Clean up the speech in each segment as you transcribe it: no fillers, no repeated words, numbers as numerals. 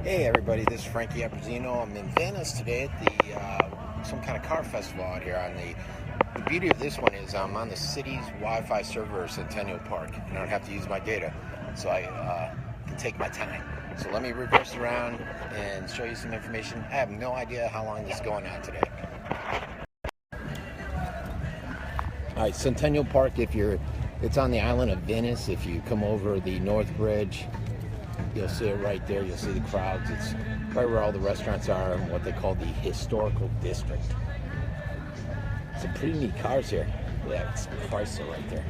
Hey everybody, this is Frankie Apperzino. I'm in Venice today at the some kind of car festival out here. The beauty of this one is I'm on the city's Wi-Fi server, Centennial Park, and I don't have to use my data, so I can take my time. So let me reverse around and show you some information. I have no idea how long this is going on today. All right, Centennial Park. It's on the island of Venice. If you come over the North Bridge, you'll see it right there. You'll see the crowds. It's right where all the restaurants are in what they call the historical district. Some pretty neat cars here. Yeah, it's Chrysler right there.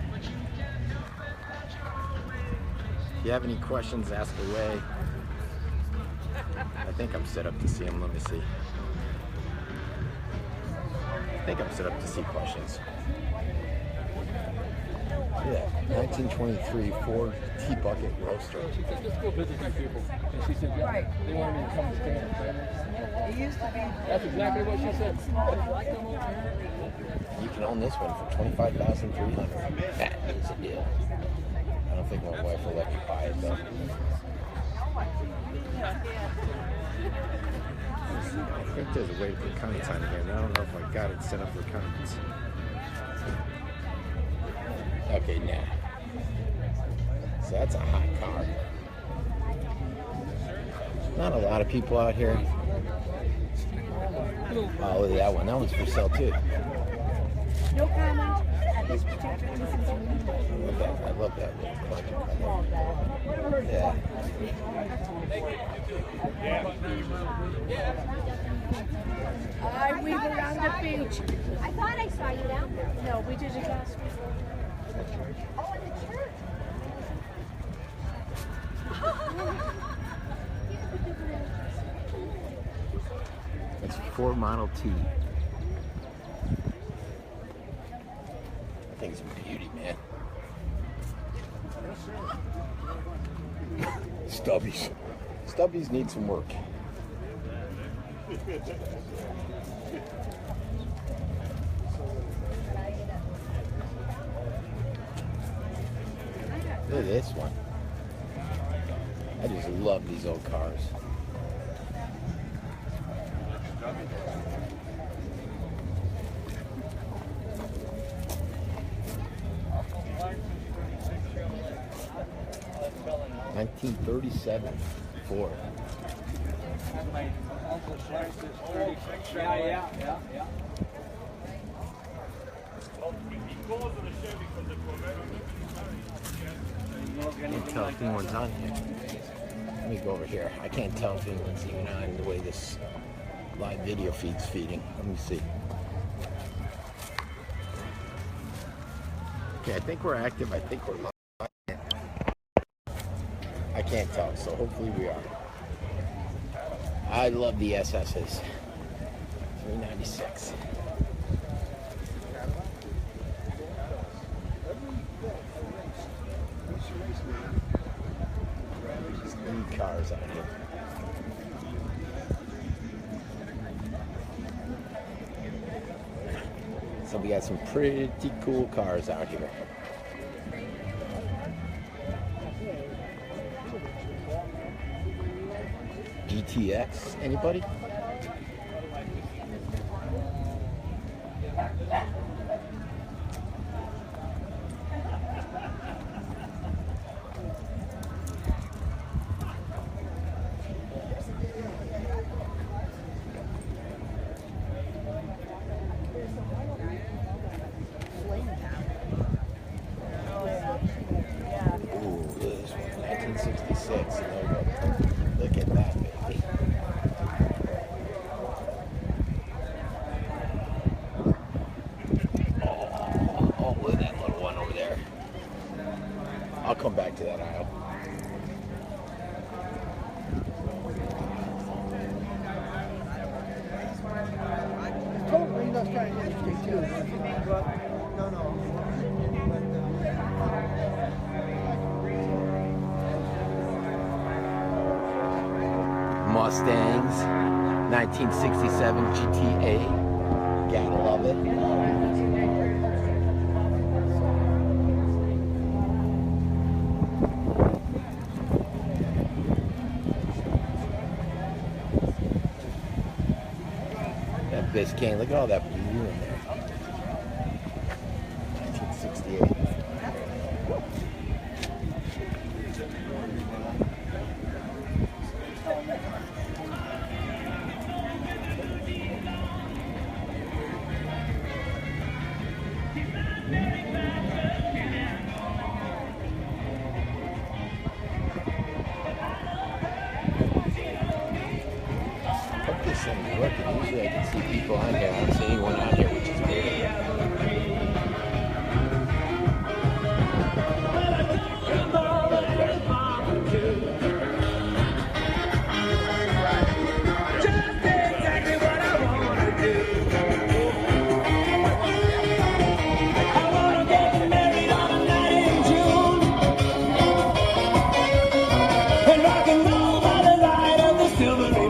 If you have any questions, ask away. I think I'm set up to see them. Let me see. I think I'm set up to see questions. Yeah, 1923 Ford T-Bucket Roadster. She said, let's go visit these people. And she said, yeah, right. They wanted me to come to stand. It used to be. That's exactly what she said. You can own this one for $25,300. That is a deal. I don't think my wife will let me buy it though. I think there's a way to put comments on here, and I don't know if I got it set up for comments. Okay, now. So that's a hot car. Not a lot of people out here. Oh, look at that one. That one's for sale too. No comment. I love that Yeah. We were on the beach. I thought I saw you down there. No, we did it last week. Oh, in the church. It's Ford Model T. That thing's a beauty, man. Stubbies need some work. Look at this one. I just love these old cars. $1937 Ford. Yeah. I can't tell if anyone's on here. Let me go over here. I can't tell if anyone's even on the way this live video feed's feeding. Let me see. Okay, I think we're active. I think we're live. I can't tell, so hopefully we are. I love the SS's. 396. New cars out here. So we got some pretty cool cars out here. GTX, anybody? Ooh, this one, 1966. Look at that, baby. Oh, look at that little one over there. I'll come back to that aisle. Totally not trying to educate you, but no. Mustangs, 1967 GTA. Gotta love it. Biscayne. Look at all that blue in there. 1968. Hope this thing's working. Usually I can see people on here. I don't see anyone on here, which is good.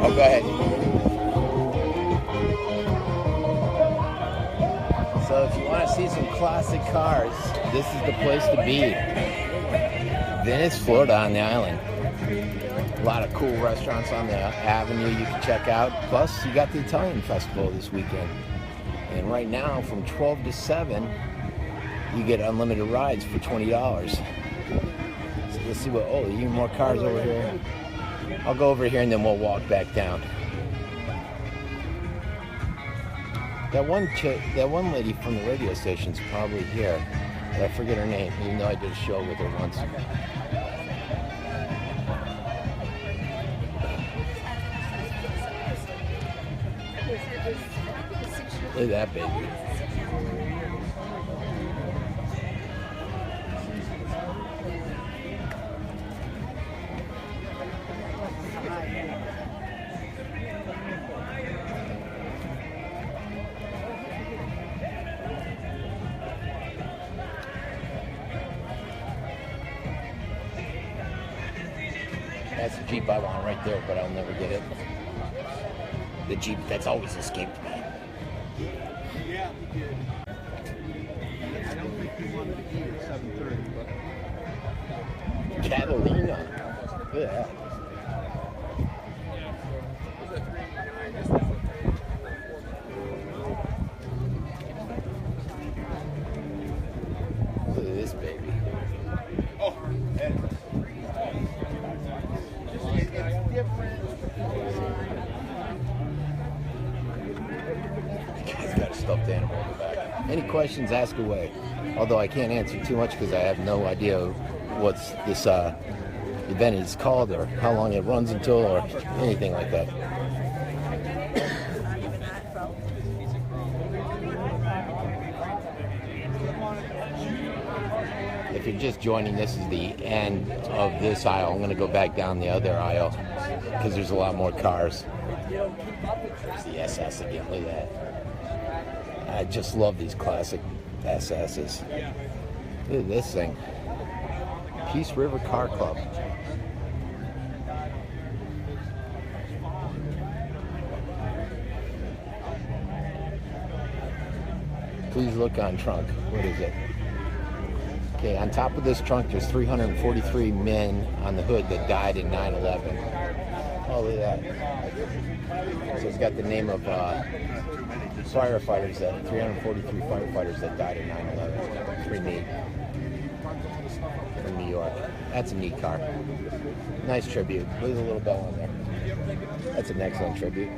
Oh, go ahead. So if you want to see some classic cars, this is the place to be. Venice, Florida on the island. A lot of cool restaurants on the avenue you can check out. Plus, you got the Italian festival this weekend. And right now, from 12 to 7, you get unlimited rides for $20. So let's see what, oh, even more cars over here. I'll go over here and then we'll walk back down. That one lady from the radio station's probably here, but I forget her name, even though I did a show with her once. Look at that baby. That's the Jeep I want right there, but I'll never get it. The Jeep that's always escaped me. Yeah, we did. I don't think we wanted to eat at 7:30, but Catalina. Look at that. Look at this baby. oh, and it's different. Guy's got a stuffed animal in the back. Any questions, ask away. Although I can't answer too much because I have no idea what's this event is called or how long it runs until or anything like that. If you're just joining, this is the end of this aisle. I'm going to go back down the other aisle because there's a lot more cars. There's the SS again. Look at that. I just love these classic SS's. Look at this thing. Peace River Car Club. Please look on trunk. What is it? Okay, on top of this trunk, there's 343 men on the hood that died in 9/11. Oh, look at that. So it's got the name of firefighters, 343 firefighters that died in 9/11. Pretty neat. From New York. That's a neat car. Nice tribute. Look at the little bell on there. That's an excellent tribute.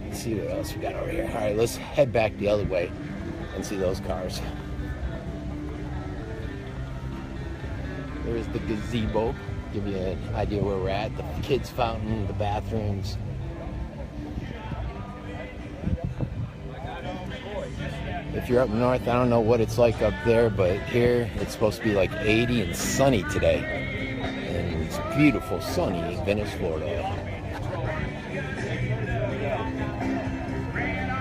Let's see what else we got over here. All right, let's head back the other way and see those cars. There's the gazebo. Give you an idea where we're at. The kids' fountain, the bathrooms. If you're up north, I don't know what it's like up there, but here it's supposed to be like 80 and sunny today. And it's beautiful, sunny in Venice, Florida.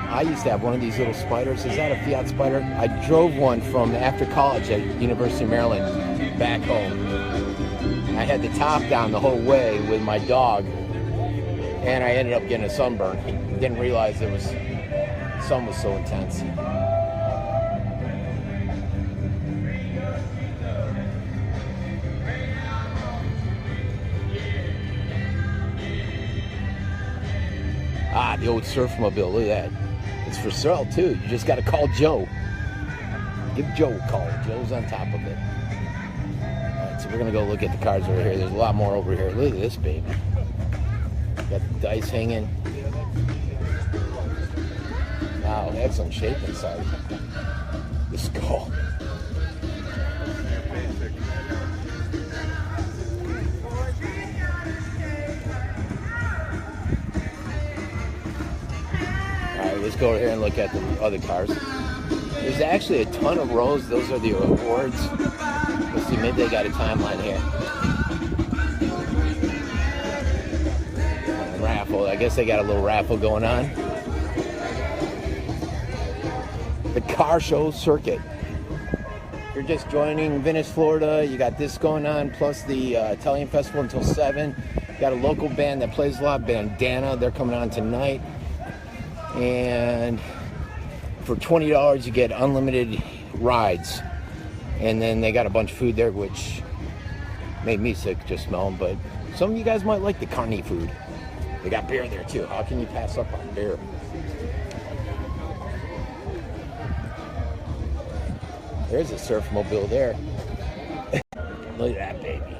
I used to have one of these little spiders. Is that a Fiat Spider? I drove one from after college at University of Maryland back home. I had the top down the whole way with my dog, and I ended up getting a sunburn. Didn't realize the sun was so intense. Ah, the old surfmobile. Look at that. It's for sale too. You just got to call Joe. Give Joe a call. Joe's on top of it. All right, so we're gonna go look at the cars over here. There's a lot more over here. Look at this baby. Got the dice hanging. Wow, excellent shape inside. The skull. Alright, let's go over here and look at the other cars. There's actually a ton of rows. Those are the awards. Let's see, maybe they got a timeline here. Raffle. I guess they got a little raffle going on. The car show circuit. You're just joining Venice, Florida. You got this going on, plus the Italian festival until 7. You got a local band that plays a lot, Bandana. They're coming on tonight. And for $20, you get unlimited rides. And then they got a bunch of food there, which made me sick just smelling. But some of you guys might like the carne food. They got beer there too. How can you pass up on beer? There's a surfmobile there. Look at that baby.